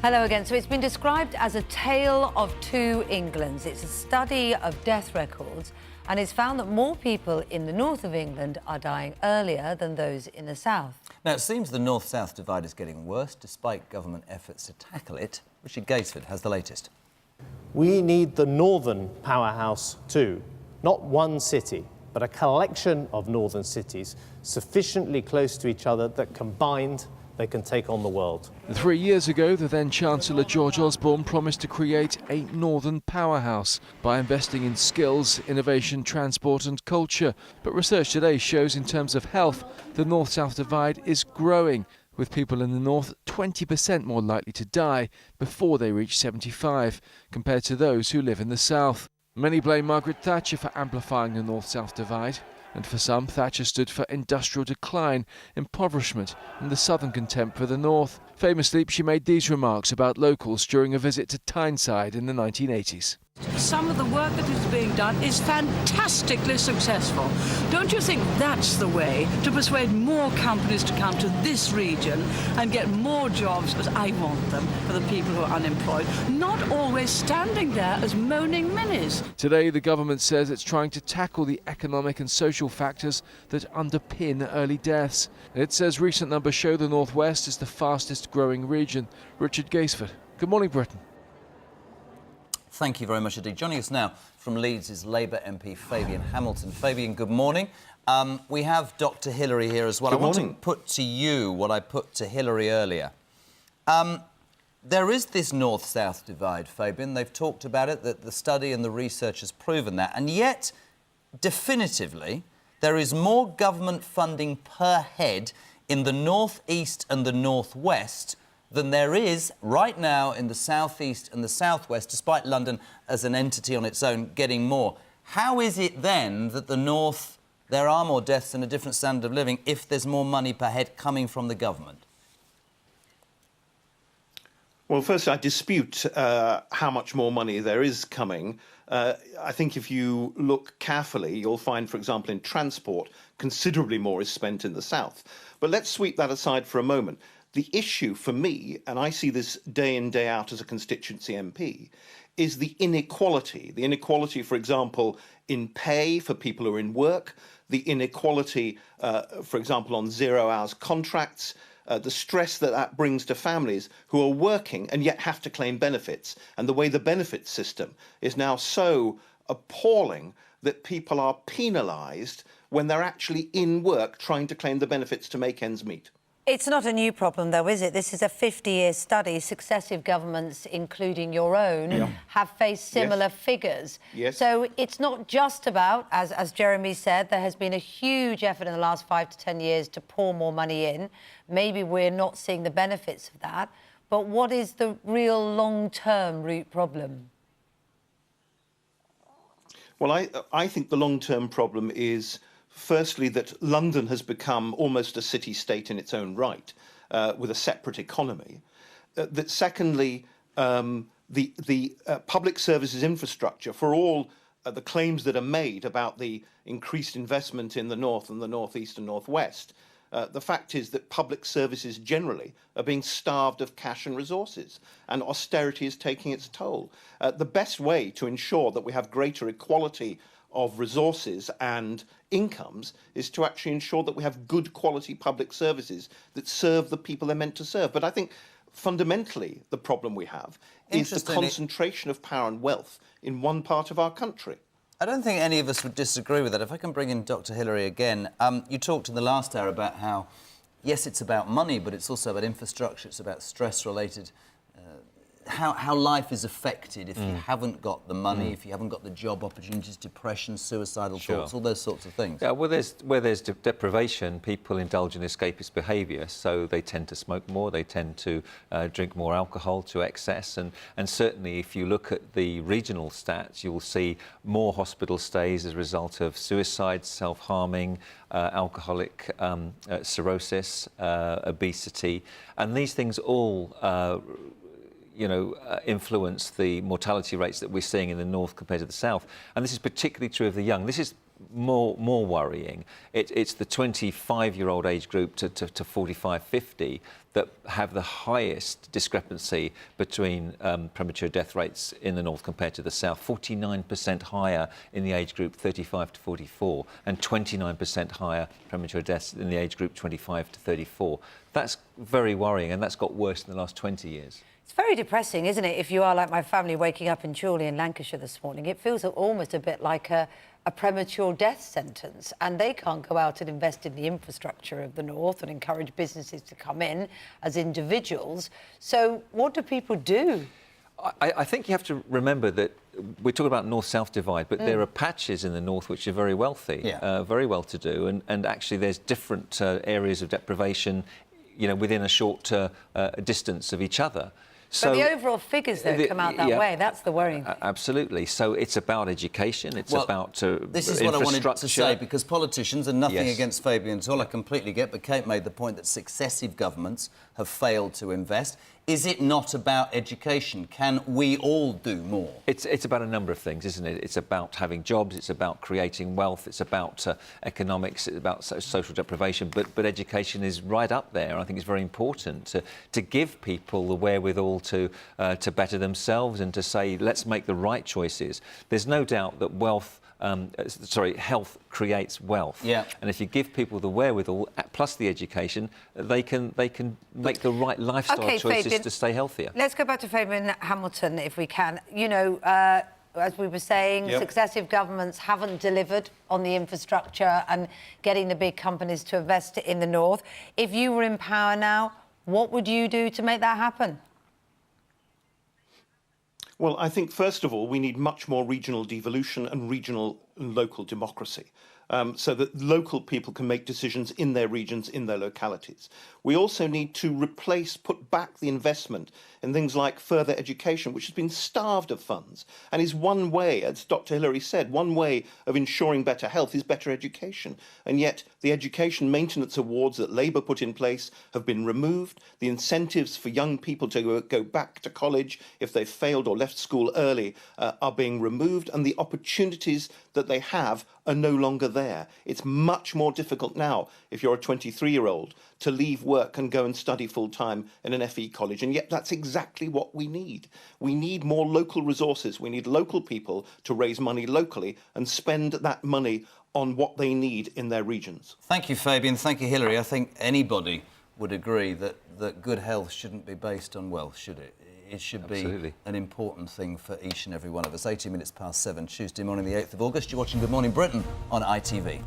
Hello again. So it's been described as a tale of two Englands. It's a study of death records and it's found that more people in the north of England are dying earlier than those in the south. Now, it seems the north-south divide is getting worse despite government efforts to tackle it. Richard Gaisford has the latest. We need the northern powerhouse too. Not one city, but a collection of northern cities sufficiently close to each other that combined they can take on the world. 3 years ago, the then Chancellor George Osborne promised to create a northern powerhouse by investing in skills, innovation, transport and culture. But research today shows in terms of health, the north-south divide is growing, with people in the north 20% more likely to die before they reach 75, compared to those who live in the south. Many blame Margaret Thatcher for amplifying the north-south divide. And for some, Thatcher stood for industrial decline, impoverishment and the southern contempt for the north. Famously, she made these remarks about locals during a visit to Tyneside in the 1980s. Some of the work that is being done is fantastically successful. Don't you think that's the way to persuade more companies to come to this region and get more jobs, as I want them, for the people who are unemployed, not always standing there as moaning minis? Today, the government says it's trying to tackle the economic and social factors that underpin early deaths. It says recent numbers show the northwest is the fastest growing region. Richard Gaisford, Good Morning Britain. Thank you very much indeed. Joining us now from Leeds is Labour MP Fabian Hamilton. Fabian, good morning. We have Dr Hillary here as well. Good morning. I want to put to you what I put to Hillary earlier. There is this north-south divide, Fabian. They've talked about it, that the study and the research has proven that. And yet, definitively, there is more government funding per head in the north east and the north west than there is right now in the southeast and the southwest, despite London as an entity on its own getting more. How is it then that the north, there are more deaths and a different standard of living if there's more money per head coming from the government? Well, first, I dispute how much more money there is coming. I think if you look carefully, you'll find, for example, in transport, considerably more is spent in the south. But let's sweep that aside for a moment. The issue for me, and I see this day in, day out as a constituency MP, is the inequality. The inequality, for example, in pay for people who are in work, the inequality, for example, on 0 hours contracts, the stress that that brings to families who are working and yet have to claim benefits. And the way the benefits system is now so appalling that people are penalised when they're actually in work trying to claim the benefits to make ends meet. It's not a new problem, though, is it? This is a 50-year study. Successive governments, including your own, have faced similar figures. Yes. So it's not just about, as Jeremy said, there has been a huge effort in the last 5 to 10 years to pour more money in. Maybe we're not seeing the benefits of that. But what is the real long-term root problem? Well, I think the long-term problem is, firstly, that London has become almost a city-state in its own right, with a separate economy. That secondly, the public services infrastructure, for all the claims that are made about the increased investment in the north and the northeast and northwest, the fact is that public services generally are being starved of cash and resources, and austerity is taking its toll. The best way to ensure that we have greater equality of resources and incomes is to actually ensure that we have good quality public services that serve the people they're meant to serve. But I think fundamentally the problem we have is the concentration of power and wealth in one part of our country. I don't think any of us would disagree with that. If I can bring in Dr Hillary again, you talked in the last hour about how, yes, it's about money, but it's also about infrastructure, it's about stress-related how life is affected if you haven't got the money, if you haven't got the job opportunities, depression, suicidal thoughts, all those sorts of things. Yeah, well, where there's deprivation, people indulge in escapist behaviour, so they tend to smoke more, they tend to drink more alcohol to excess, and certainly if you look at the regional stats, you'll see more hospital stays as a result of suicide, self-harming, alcoholic cirrhosis, obesity, and these things all influence the mortality rates that we're seeing in the north compared to the south. And this is particularly true of the young. This is more worrying. It's the 25-year-old age group to 45-50 that have the highest discrepancy between premature death rates in the north compared to the south. 49% higher in the age group 35 to 44 and 29% higher premature deaths in the age group 25 to 34. That's very worrying, and that's got worse in the last 20 years. It's very depressing, isn't it? If you are like my family waking up in Chorley in Lancashire this morning, it feels almost a bit like a premature death sentence, and they can't go out and invest in the infrastructure of the north and encourage businesses to come in as individuals. So what do people do? I think you have to remember that we're talking about north-south divide, but there are patches in the north which are very wealthy, very well-to-do, and actually there's different areas of deprivation, you know, within a short distance of each other. But the overall figures, though, come out that way. That's the worrying thing. Absolutely. So it's about education. It's about this is what I wanted to say, because politicians, and nothing against Fabian at all, I completely get, but Kate made the point that successive governments have failed to invest. Is it not about education? Can we all do more? It's about a number of things, isn't it? It's about having jobs, it's about creating wealth, it's about economics, it's about social deprivation, but education is right up there. I think it's very important to give people the wherewithal to better themselves and to say, let's make the right choices. There's no doubt that health creates wealth. Yeah. And if you give people the wherewithal plus the education, they can make the right lifestyle choices to stay healthier. Let's go back to Fabian Hamilton, if we can. You know, as we were saying, successive governments haven't delivered on the infrastructure and getting the big companies to invest in the north. If you were in power now, what would you do to make that happen? Well, I think, first of all, we need much more regional devolution and regional and local democracy, so that local people can make decisions in their regions, in their localities. We also need to put back the investment in things like further education, which has been starved of funds, and is one way, as Dr. Hillary said, one way of ensuring better health is better education. And yet the education maintenance awards that Labour put in place have been removed. The incentives for young people to go back to college if they've failed or left school early are being removed, and the opportunities that they have are no longer there. It's much more difficult now, if you're a 23-year-old, to leave work and go and study full-time in an FE college, and yet that's exactly what we need. We need more local resources. We need local people to raise money locally and spend that money on what they need in their regions. Thank you, Fabian. Thank you, Hillary. I think anybody would agree that good health shouldn't be based on wealth, should it? It should be an important thing for each and every one of us. 18 minutes past 7, Tuesday morning, the 8th of August. You're watching Good Morning Britain on ITV.